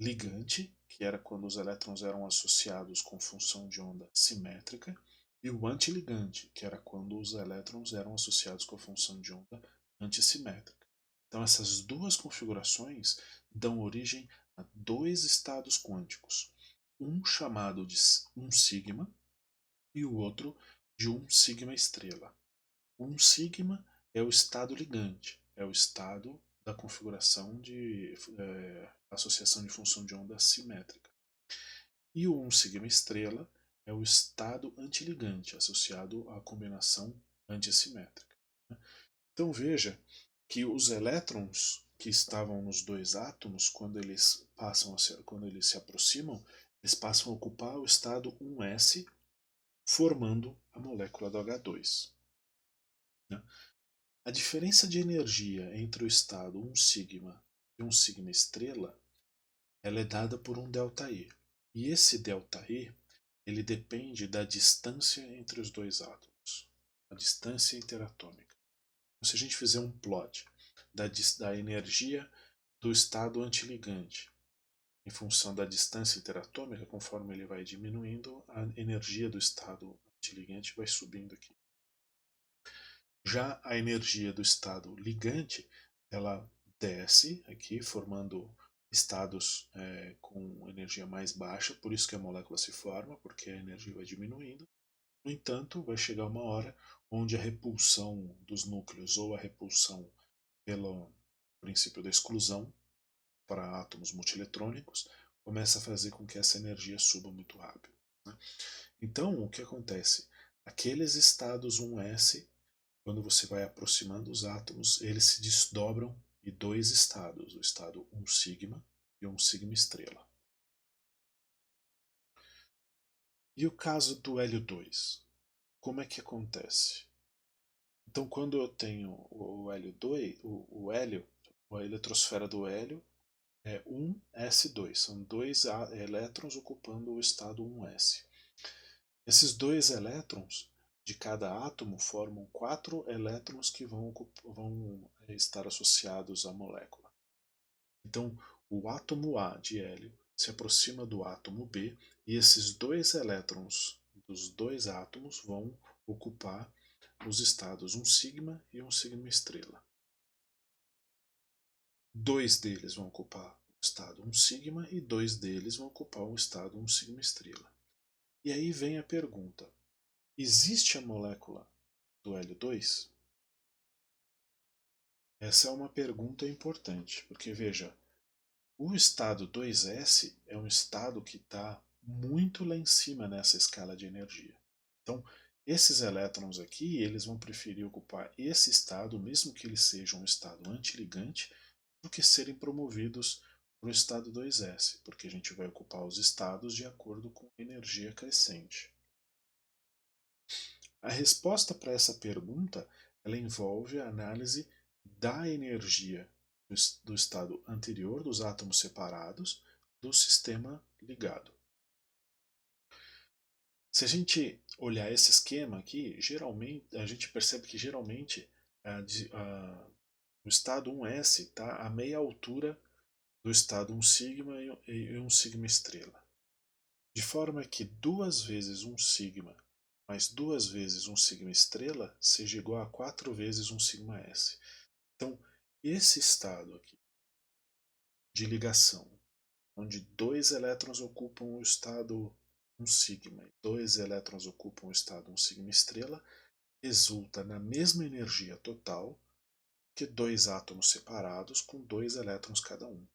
ligante, que era quando os elétrons eram associados com função de onda simétrica, e o antiligante, que era quando os elétrons eram associados com a função de onda antissimétrica. Então essas 2 configurações dão origem a 2 estados quânticos, um chamado de 1 sigma e o outro de 1 sigma estrela. 1 sigma é o estado ligante, é o estado da configuração de associação de função de onda simétrica. E o 1 sigma estrela é o estado antiligante, associado à combinação antissimétrica. Então veja que os elétrons que estavam nos 2 átomos, quando eles se aproximam, eles passam a ocupar o estado 1s, formando a molécula do H2. A diferença de energia entre o estado 1 sigma e 1 sigma estrela ela é dada por um ΔE. E esse ΔE ele depende da distância entre os 2 átomos, a distância interatômica. Então, se a gente fizer um plot da energia do estado antiligante em função da distância interatômica, conforme ele vai diminuindo, a energia do estado antiligante vai subindo aqui. Já a energia do estado ligante, ela desce aqui, formando estados com energia mais baixa, por isso que a molécula se forma, porque a energia vai diminuindo. No entanto, vai chegar uma hora onde a repulsão dos núcleos ou a repulsão pelo princípio da exclusão para átomos multieletrônicos começa a fazer com que essa energia suba muito rápido. Né? Então, o que acontece? Aqueles estados 1s, quando você vai aproximando os átomos, eles se desdobram em 2 estados, o estado 1 sigma e 1 sigma estrela. E o caso do hélio 2? Como é que acontece? Então, quando eu tenho o hélio 2, o hélio, a eletrosfera do hélio é 1s2, são 2 elétrons ocupando o estado 1s. Esses 2 elétrons de cada átomo formam 4 elétrons que vão estar associados à molécula. Então, o átomo A de hélio se aproxima do átomo B e esses 2 elétrons dos 2 átomos vão ocupar os estados 1 sigma e 1 sigma estrela. 2 deles vão ocupar o estado 1 sigma e 2 deles vão ocupar o estado 1 sigma estrela. E aí vem a pergunta: existe a molécula do Hélio-2? Essa é uma pergunta importante, porque veja, o estado 2s é um estado que está muito lá em cima nessa escala de energia. Então, esses elétrons aqui, eles vão preferir ocupar esse estado, mesmo que ele seja um estado antiligante, do que serem promovidos para o estado 2s, porque a gente vai ocupar os estados de acordo com a energia crescente. A resposta para essa pergunta, ela envolve a análise da energia do estado anterior dos átomos separados do sistema ligado. Se a gente olhar esse esquema aqui, geralmente a gente percebe que geralmente o estado 1s está a meia altura do estado 1 sigma e 1 sigma estrela. De forma que 2 vezes 1 sigma mais 2 vezes 1 sigma estrela seja igual a 4 vezes 1 sigma s. Então, esse estado aqui de ligação, onde 2 elétrons ocupam o estado 1 sigma e 2 elétrons ocupam o estado 1 sigma estrela, resulta na mesma energia total que 2 átomos separados com 2 elétrons cada um.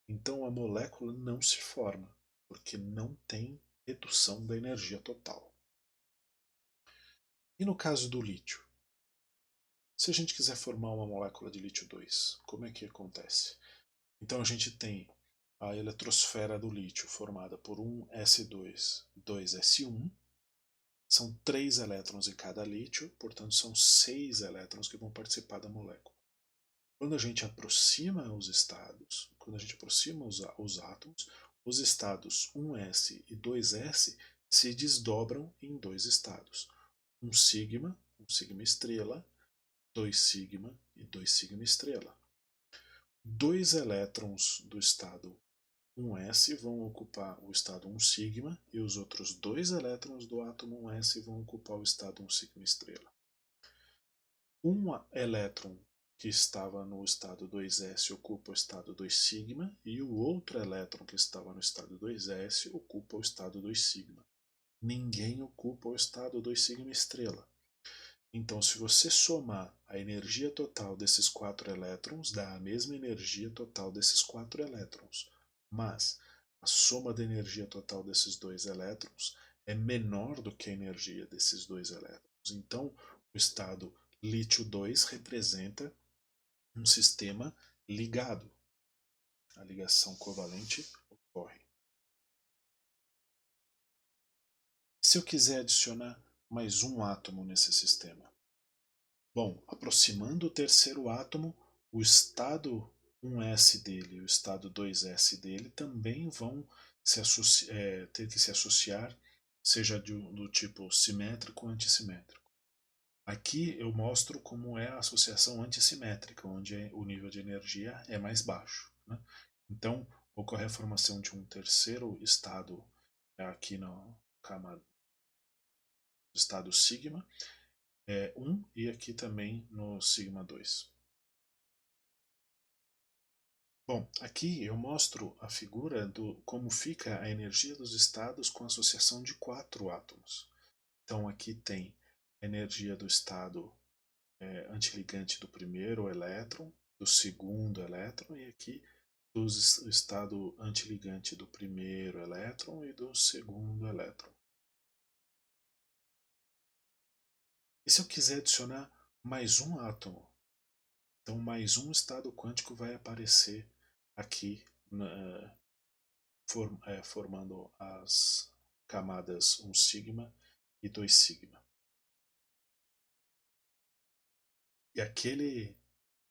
Então a molécula não se forma, porque não tem redução da energia total. E no caso do lítio? Se a gente quiser formar uma molécula de lítio 2, como é que acontece? Então a gente tem a eletrosfera do lítio formada por um S2, 2S1. São 3 elétrons em cada lítio, portanto são 6 elétrons que vão participar da molécula. Quando a gente aproxima os estados, quando a gente aproxima os átomos, os estados 1s e 2s se desdobram em 2 estados. 1 sigma estrela, 2 sigma e 2 sigma estrela. 2 elétrons do estado 1s vão ocupar o estado 1 sigma e os outros 2 elétrons do átomo 1s vão ocupar o estado 1 sigma estrela. Um elétron que estava no estado 2s ocupa o estado 2 sigma e o outro elétron que estava no estado 2s ocupa o estado 2 sigma. Ninguém ocupa o estado 2 sigma estrela. Então, se você somar a energia total desses 4 elétrons, dá a mesma energia total desses 4 elétrons. Mas a soma da energia total desses 2 elétrons é menor do que a energia desses 2 elétrons. Então, o estado lítio 2 representa um sistema ligado. A ligação covalente ocorre. Se eu quiser adicionar mais um átomo nesse sistema? Bom, aproximando o terceiro átomo, o estado 1s dele e o estado 2s dele também vão ter que se associar, seja do tipo simétrico ou antissimétrico. Aqui eu mostro como é a associação antissimétrica, onde o nível de energia é mais baixo. Né? Então, ocorre a formação de um terceiro estado aqui no camada do estado sigma 1 e aqui também no sigma 2. Bom, aqui eu mostro a figura do como fica a energia dos estados com a associação de 4 átomos. Então aqui tem a energia do estado antiligante do primeiro elétron, do segundo elétron e aqui do estado antiligante do primeiro elétron e do segundo elétron. E se eu quiser adicionar mais um átomo? Então mais um estado quântico vai aparecer aqui formando as camadas 1 sigma e 2 sigma. E aquele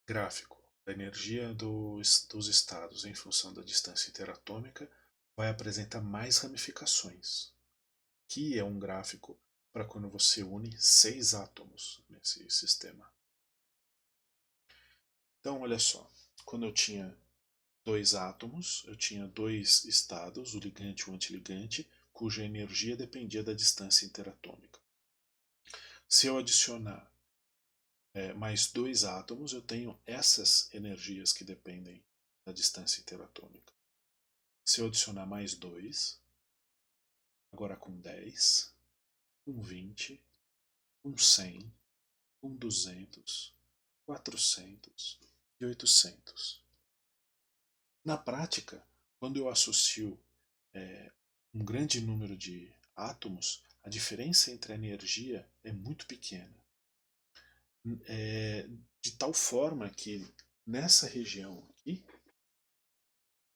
gráfico da energia dos estados em função da distância interatômica vai apresentar mais ramificações, que é um gráfico para quando você une 6 átomos nesse sistema. Então, olha só, quando eu tinha 2 átomos, eu tinha 2 estados, o ligante e o antiligante, cuja energia dependia da distância interatômica. Se eu adicionar mais 2 átomos, eu tenho essas energias que dependem da distância interatômica. Se eu adicionar mais 2, agora com 10, com 20, com 100, com 200, 400 e 800. Na prática, quando eu associo um grande número de átomos, a diferença entre a energia é muito pequena. De tal forma que nessa região aqui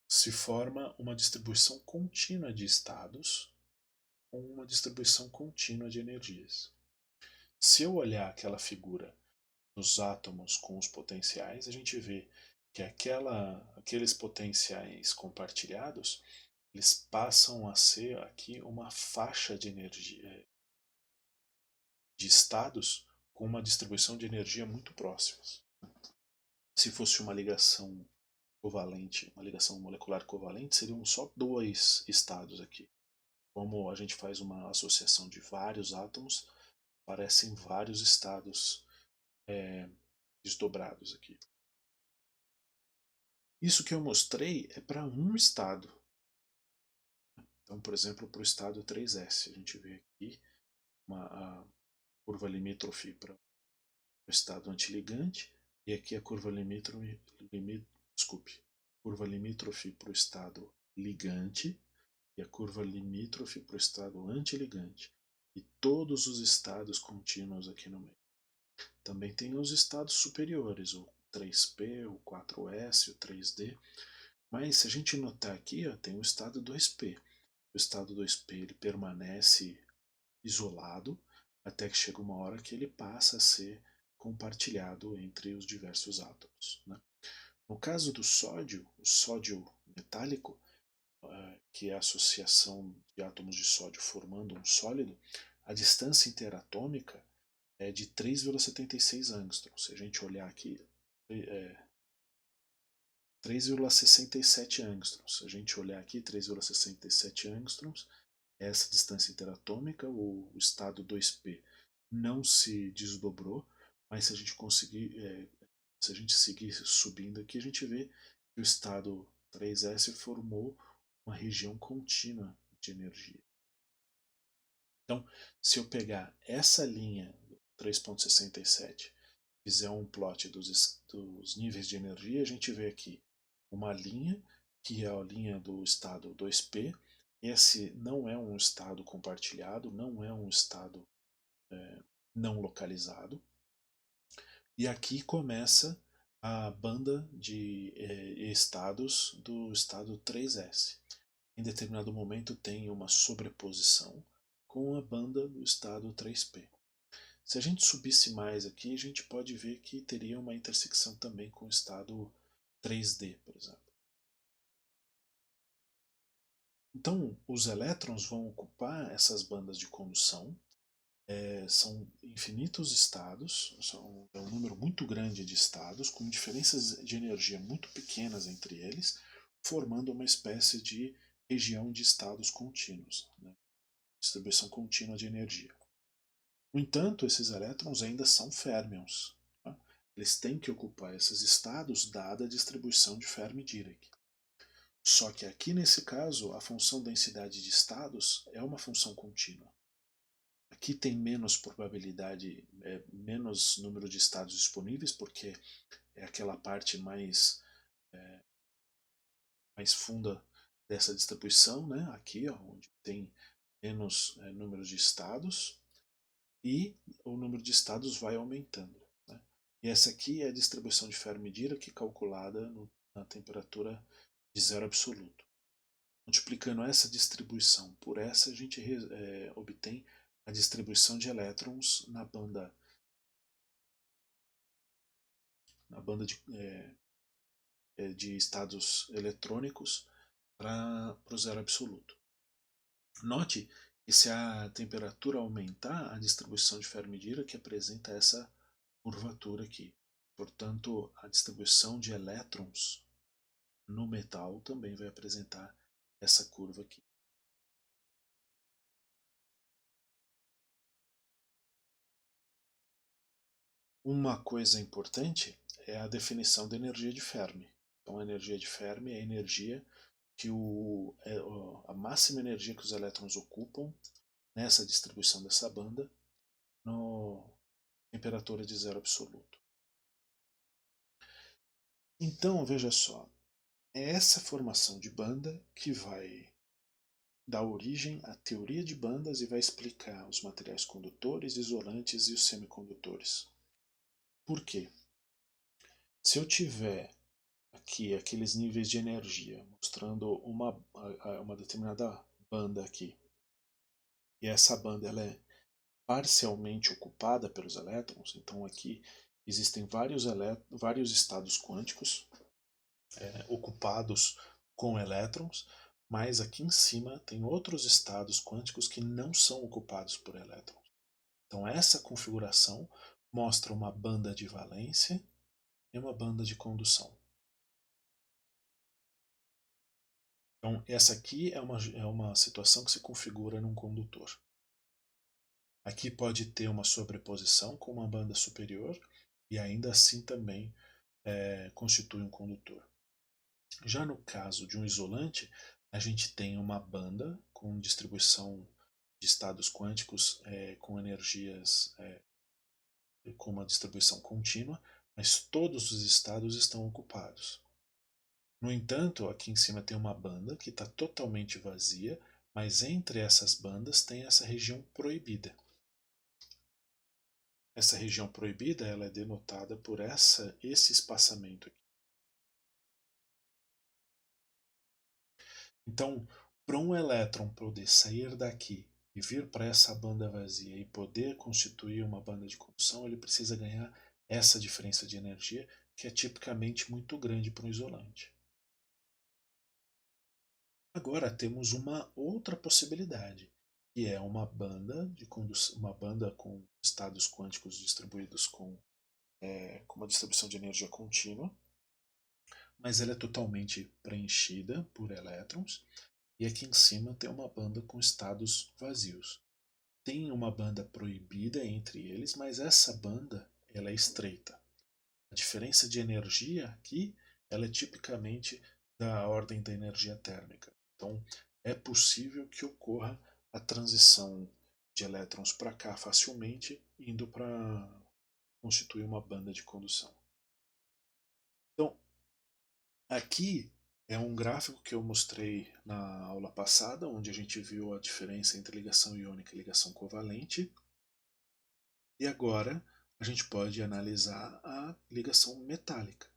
se forma uma distribuição contínua de estados com uma distribuição contínua de energias. Se eu olhar aquela figura dos átomos com os potenciais, a gente vê que aqueles potenciais compartilhados eles passam a ser aqui uma faixa de energia, de estados com uma distribuição de energia muito próximas. Se fosse uma ligação covalente, uma ligação molecular covalente, seriam só dois estados aqui. Como a gente faz uma associação de vários átomos, parecem vários estados desdobrados aqui. Isso que eu mostrei é para um estado. Então, por exemplo, para o estado 3s, a gente vê aqui a curva limítrofe para o estado antiligante e aqui a curva curva limítrofe para o estado ligante e a curva limítrofe para o estado antiligante e todos os estados contínuos aqui no meio. Também tem os estados superiores, o 3p, o 4s, o 3d, mas se a gente notar aqui, ó, tem o estado 2p. O estado 2p ele permanece isolado até que chega uma hora que ele passa a ser compartilhado entre os diversos átomos, né? No caso do sódio, o sódio metálico, que é a associação de átomos de sódio formando um sólido, a distância interatômica é de 3,76 angstroms. Se a gente olhar aqui, 3,67 angstroms. Se a gente olhar aqui, 3,67 angstroms, essa distância interatômica, o estado 2p não se desdobrou, mas se a gente conseguir, se a gente seguir subindo aqui, a gente vê que o estado 3s formou uma região contínua de energia. Então, se eu pegar essa linha 3,67, fizer um plot dos níveis de energia, a gente vê aqui uma linha, que é a linha do estado 2p. Esse não é um estado compartilhado, não é um estado não localizado. E aqui começa a banda de estados do estado 3s. Em determinado momento tem uma sobreposição com a banda do estado 3p. Se a gente subisse mais aqui, a gente pode ver que teria uma intersecção também com o estado 3D, por exemplo. Então, os elétrons vão ocupar essas bandas de condução. São infinitos estados, é um número muito grande de estados, com diferenças de energia muito pequenas entre eles, formando uma espécie de região de estados contínuos, né? Distribuição contínua de energia. No entanto, esses elétrons ainda são férmions. Tá? Eles têm que ocupar esses estados dada a distribuição de Fermi-Dirac. Só que aqui nesse caso, a função densidade de estados é uma função contínua. Aqui tem menos probabilidade, menos número de estados disponíveis, porque é aquela parte mais funda dessa distribuição, né? Aqui, ó, onde tem menos número de estados, e o número de estados vai aumentando, né? E essa aqui é a distribuição de Fermi-Dirac calculada na temperatura de zero absoluto. Multiplicando essa distribuição por essa, a gente obtém a distribuição de elétrons na banda de estados eletrônicos para o zero absoluto. Note que se a temperatura aumentar, a distribuição de Fermi-Dirac apresenta essa curvatura aqui. Portanto, a distribuição de elétrons no metal também vai apresentar essa curva aqui. Uma coisa importante é a definição da energia de Fermi. Então, a energia de Fermi é a energia que a máxima energia que os elétrons ocupam nessa distribuição dessa banda no temperatura de zero absoluto. Então, veja só, é essa formação de banda que vai dar origem à teoria de bandas e vai explicar os materiais condutores, isolantes e os semicondutores. Por quê? Se eu tiver aqui aqueles níveis de energia mostrando uma determinada banda aqui, e essa banda ela é parcialmente ocupada pelos elétrons, então aqui existem vários estados quânticos ocupados com elétrons, mas aqui em cima tem outros estados quânticos que não são ocupados por elétrons. Então essa configuração mostra uma banda de valência e uma banda de condução. Então essa aqui é uma situação que se configura num condutor. Aqui pode ter uma sobreposição com uma banda superior e ainda assim também constitui um condutor. Já no caso de um isolante, a gente tem uma banda com distribuição de estados quânticos com energias com uma distribuição contínua, mas todos os estados estão ocupados. No entanto, aqui em cima tem uma banda que está totalmente vazia, mas entre essas bandas tem essa região proibida. Essa região proibida ela é denotada por esse espaçamento aqui. Então, para um elétron poder sair daqui e vir para essa banda vazia e poder constituir uma banda de condução, ele precisa ganhar essa diferença de energia, que é tipicamente muito grande para um isolante. Agora temos uma outra possibilidade, que é uma banda de condução, uma banda com estados quânticos distribuídos com uma distribuição de energia contínua, mas ela é totalmente preenchida por elétrons, e aqui em cima tem uma banda com estados vazios. Tem uma banda proibida entre eles, mas essa banda ela é estreita. A diferença de energia aqui ela é tipicamente da ordem da energia térmica. Então é possível que ocorra a transição de elétrons para cá facilmente, indo para constituir uma banda de condução. Então, aqui é um gráfico que eu mostrei na aula passada, onde a gente viu a diferença entre ligação iônica e ligação covalente. E agora a gente pode analisar a ligação metálica.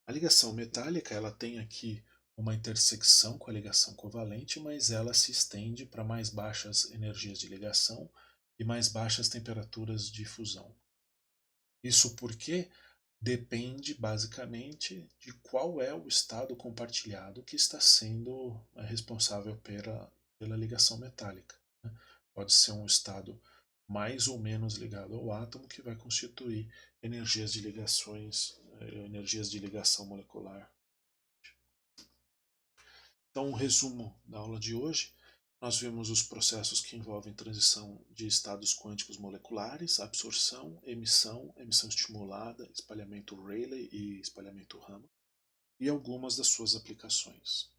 A ligação metálica ela tem aqui uma intersecção com a ligação covalente, mas ela se estende para mais baixas energias de ligação e mais baixas temperaturas de fusão. Isso porque depende basicamente de qual é o estado compartilhado que está sendo responsável pela ligação metálica. Pode ser um estado mais ou menos ligado ao átomo que vai constituir energias de ligação molecular. Então, um resumo da aula de hoje. Nós vimos os processos que envolvem transição de estados quânticos moleculares, absorção, emissão estimulada, espalhamento Rayleigh e espalhamento Raman, e algumas das suas aplicações.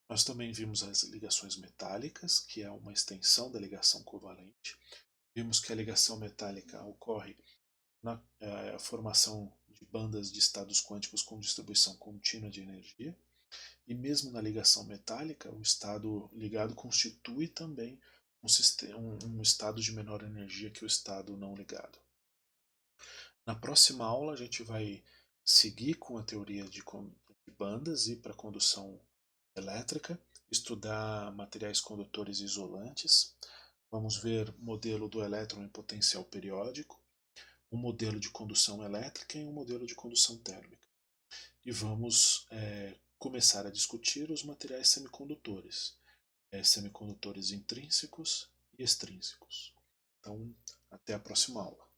Nós também vimos as ligações metálicas, que é uma extensão da ligação covalente. Vimos que a ligação metálica ocorre na formação de bandas de estados quânticos com distribuição contínua de energia. E mesmo na ligação metálica, o estado ligado constitui também um estado de menor energia que o estado não ligado. Na próxima aula, a gente vai seguir com a teoria de bandas e para condução elétrica, estudar materiais condutores e isolantes. Vamos ver o modelo do elétron em potencial periódico, um modelo de condução elétrica e um modelo de condução térmica. E vamos começar a discutir os materiais semicondutores, semicondutores intrínsecos e extrínsecos. Então, até a próxima aula.